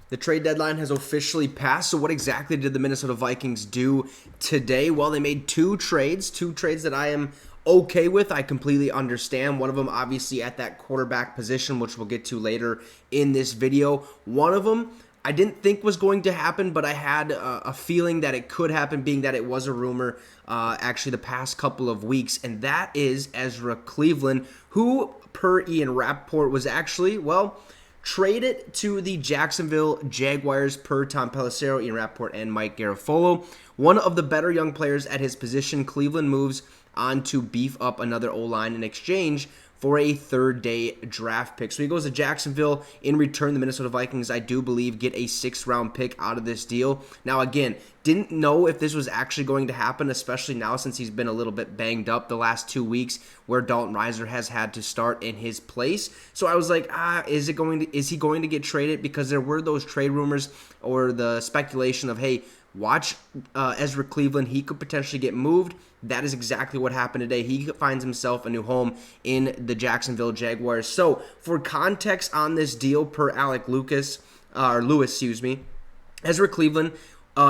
The trade deadline has officially passed. So what exactly did the Minnesota Vikings do today? Well, they made two trades that I am okay with. I completely understand. One of them obviously at that quarterback position, which we'll get to later in this video. One of them I didn't think was going to happen, but I had a feeling that it could happen, being that it was a rumor actually the past couple of weeks, and that is Ezra Cleveland, who, per Ian Rappaport, was actually, well, traded to the Jacksonville Jaguars per Tom Pelissero, Ian Rappaport, and Mike Garafolo. One of the better young players at his position, Cleveland moves on to beef up another O-line in exchange for a third-day draft pick. So he goes to Jacksonville. In return, the Minnesota Vikings, I do believe, get a sixth-round pick out of this deal. Now, again, didn't know if this was actually going to happen, especially now since he's been a little bit banged up the last 2 weeks where Dalton Risner has had to start in his place. So I was like, is he going to get traded? Because there were those trade rumors or the speculation of, hey, watch Ezra Cleveland. He could potentially get moved. That is exactly what happened today. He finds himself a new home in the Jacksonville Jaguars. So, for context on this deal, per Lewis, Ezra Cleveland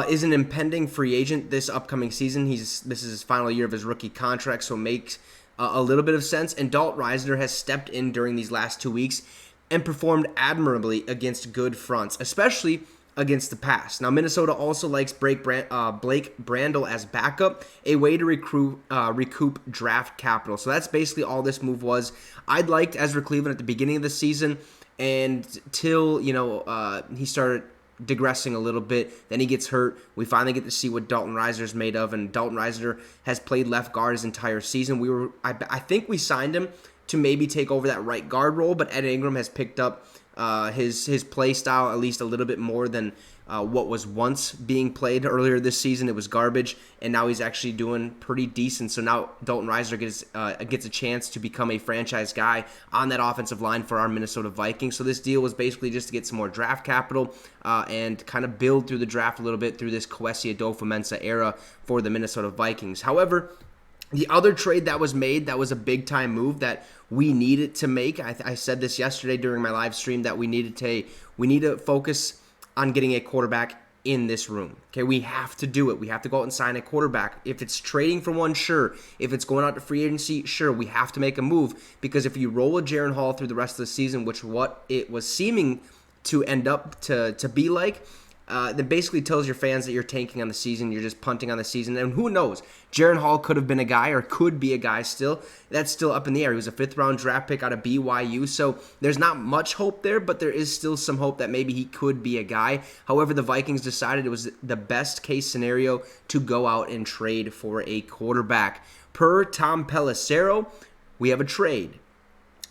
is an impending free agent this upcoming season. This is his final year of his rookie contract, so it makes a little bit of sense. And Dalton Risner has stepped in during these last 2 weeks and performed admirably against good fronts, especially against the pass. Now, Minnesota also likes Blake Brandel as backup, a way to recoup draft capital. So that's basically all this move was. I'd liked Ezra Cleveland at the beginning of the season, and till he started digressing a little bit. Then he gets hurt. We finally get to see what Dalton Risner is made of, and Dalton Risner has played left guard his entire season. I think we signed him to maybe take over that right guard role, but Ed Ingram has picked up his play style at least a little bit more than what was once being played earlier this season. It was garbage, and now he's actually doing pretty decent. So now Dalton Risner gets a chance to become a franchise guy on that offensive line for our Minnesota Vikings. So this deal was basically just to get some more draft capital and kind of build through the draft a little bit through this Kwesi Adofo-Mensah era for the Minnesota Vikings. However, the other trade that was made that was a big-time move that we needed to make, I said this yesterday during my live stream, that we need to focus on getting a quarterback in this room. Okay, we have to do it. We have to go out and sign a quarterback. If it's trading for one, sure. If it's going out to free agency, sure. We have to make a move, because if you roll a Jaren Hall through the rest of the season, which what it was seeming to end up to be like, that basically tells your fans that you're tanking on the season, you're just punting on the season, and who knows? Jaren Hall could have been a guy, or could be a guy still. That's still up in the air. He was a 5th-round draft pick out of BYU, so there's not much hope there, but there is still some hope that maybe he could be a guy. However, the Vikings decided it was the best-case scenario to go out and trade for a quarterback. Per Tom Pelissero, we have a trade.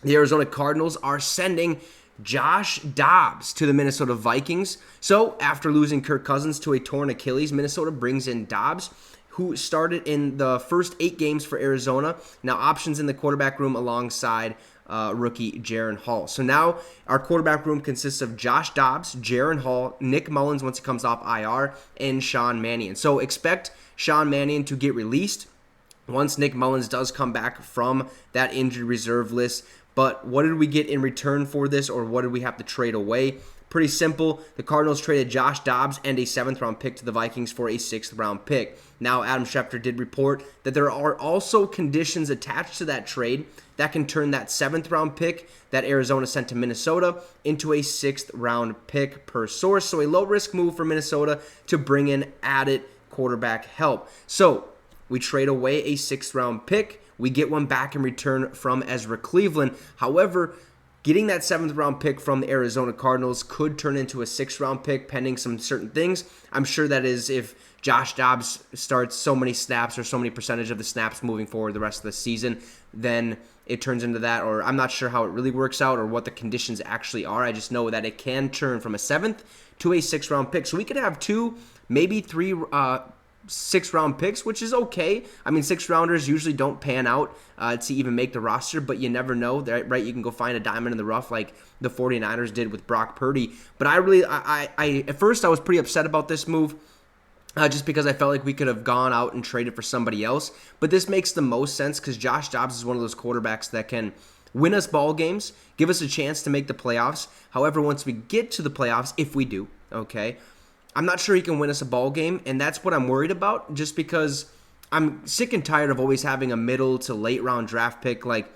The Arizona Cardinals are sending Josh Dobbs to the Minnesota Vikings. So, after losing Kirk Cousins to a torn Achilles, Minnesota brings in Dobbs, who started in the first 8 games for Arizona. Now, options in the quarterback room alongside rookie Jaren Hall. So now our quarterback room consists of Josh Dobbs, Jaren Hall, Nick Mullins once he comes off IR, and Sean Mannion. So expect Sean Mannion to get released once Nick Mullins does come back from that injured reserve list. But what did we get in return for this, or what did we have to trade away? Pretty simple. The Cardinals traded Josh Dobbs and a 7th-round pick to the Vikings for a 6th-round pick. Now, Adam Schefter did report that there are also conditions attached to that trade that can turn that 7th-round pick that Arizona sent to Minnesota into a 6th-round pick per source. So a low-risk move for Minnesota to bring in added quarterback help. So we trade away a 6th-round pick. We get one back in return from Ezra Cleveland. However, getting that 7th-round pick from the Arizona Cardinals could turn into a 6th-round pick pending some certain things. I'm sure that is if Josh Dobbs starts so many snaps or so many percentage of the snaps moving forward the rest of the season, then it turns into that. Or I'm not sure how it really works out or what the conditions actually are. I just know that it can turn from a 7th to a 6th-round pick. So we could have 2, maybe 3 6th-round picks, which is okay. I mean, 6th-rounders usually don't pan out to even make the roster, but you never know, right? You can go find a diamond in the rough like the 49ers did with Brock Purdy. But I at first I was pretty upset about this move, just because I felt like we could have gone out and traded for somebody else. But this makes the most sense because Josh Dobbs is one of those quarterbacks that can win us ball games, give us a chance to make the playoffs. However, once we get to the playoffs, if we do, okay? I'm not sure he can win us a ball game, and that's what I'm worried about, just because I'm sick and tired of always having a middle to late round draft pick. Like,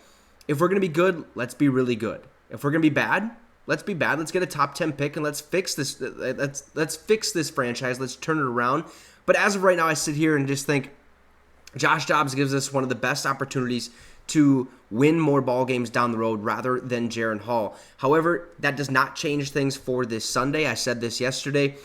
if we're going to be good, let's be really good. If we're going to be bad, let's be bad. Let's get a top 10 pick, and let's fix this. Let's fix this franchise. Let's turn it around. But as of right now, I sit here and just think Josh Dobbs gives us one of the best opportunities to win more ball games down the road rather than Jaren Hall. However, that does not change things for this Sunday. I said this yesterday,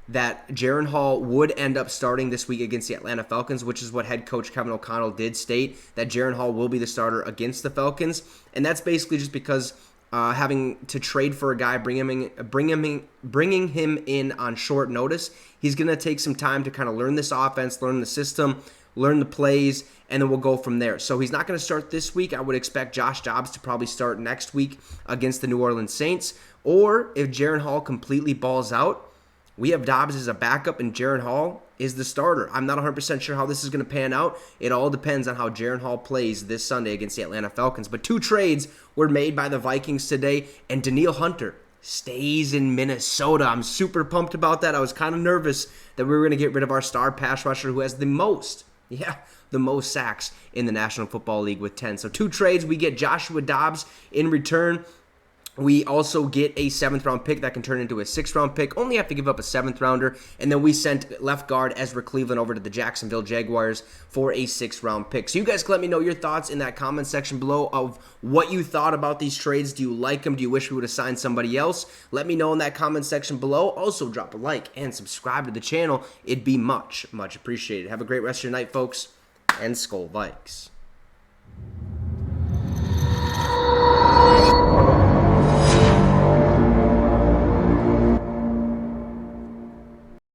that Jaren Hall would end up starting this week against the Atlanta Falcons, which is what head coach Kevin O'Connell did state, that Jaren Hall will be the starter against the Falcons. And that's basically just because having to trade for a guy, bringing him in on short notice, he's going to take some time to kind of learn this offense, learn the system, learn the plays, and then we'll go from there. So he's not going to start this week. I would expect Josh Dobbs to probably start next week against the New Orleans Saints. Or if Jaren Hall completely balls out, we have Dobbs as a backup and Jaren Hall is the starter. I'm not 100% sure how this is going to pan out. It all depends on how Jaren Hall plays this Sunday against the Atlanta Falcons. But 2 trades were made by the Vikings today, and Danielle Hunter stays in Minnesota. I'm super pumped about that. I was kind of nervous that we were going to get rid of our star pass rusher who has the most sacks in the National Football League with 10. So 2 trades. We get Joshua Dobbs in return. We also get a 7th-round pick that can turn into a 6th-round pick. Only have to give up a 7th-rounder. And then we sent left guard Ezra Cleveland over to the Jacksonville Jaguars for a 6th-round pick. So you guys can let me know your thoughts in that comment section below of what you thought about these trades. Do you like them? Do you wish we would have signed somebody else? Let me know in that comment section below. Also, drop a like and subscribe to the channel. It'd be much, much appreciated. Have a great rest of your night, folks, and Skol Vikes.